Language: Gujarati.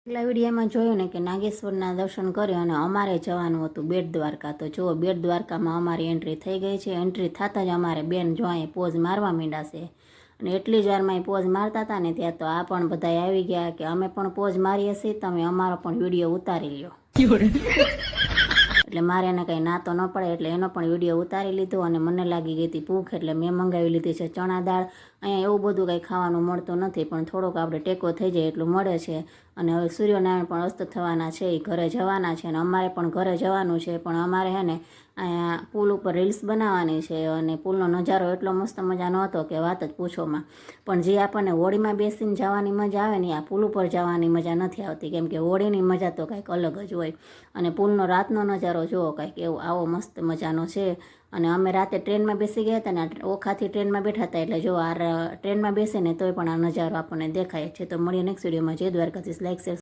પેલા વિડીયોમાં જોયું ને કે નાગેશ્વરના દર્શન કર્યો અને અમારે જવાનું હતું બેટ દ્વારકા. તો જુઓ બેટ દ્વારકામાં અમારી એન્ટ્રી થઈ ગઈ છે. એન્ટ્રી થતાં જ અમારે બેન જો અહીં પોઝ મારવા માંડ્યા છે અને એટલી જ વારમાં એ પોઝ મારતા હતા ને ત્યાં તો આ પણ બધા આવી ગયા કે અમે પણ પોઝ મારીએ છીએ, તમે અમારો પણ વિડીયો ઉતારી લ્યો. એટલે મારે એને કંઈ ના તો ન પડે એટલે એનો પણ વિડીયો ઉતારી લીધો અને મને લાગી ગઈ હતી ભૂખ એટલે મેં મંગાવી લીધી છે ચણા દાળ. અહીંયા એવું બધું કંઈ ખાવાનું મળતું નથી પણ થોડોક આપણે ટેકો થઈ જાય એટલું મળે છે. અને હવે સૂર્યનારાયણ પણ અસ્ત થવાના છે, એ ઘરે જવાના છે અને અમારે પણ ઘરે જવાનું છે. પણ અમારે હે ને અહીંયા પુલ ઉપર રીલ્સ બનાવવાની છે અને પુલનો નજારો એટલો મસ્ત મજાનો હતો કે વાત જ પૂછોમાં. પણ જે આપણને હોળીમાં બેસીને જવાની મજા આવે ને આ પુલ ઉપર જવાની મજા નથી આવતી, કેમ કે હોળીની મજા તો કંઈક અલગ જ હોય. અને પુલનો રાતનો નજારો જુઓ કંઈક એવો આવો મસ્ત મજાનો છે. અને અમે રાતે ટ્રેનમાં બેસી ગયા હતા ને ઓખાથી ટ્રેનમાં બેઠા હતા એટલે જો આ ટ્રેનમાં બેસીને તોય પણ આ નજારો આપણને દેખાય છે. તો મળીએ નેક્સ્ટ વિડીયોમાં. જય દ્વારકાધીશ. Like share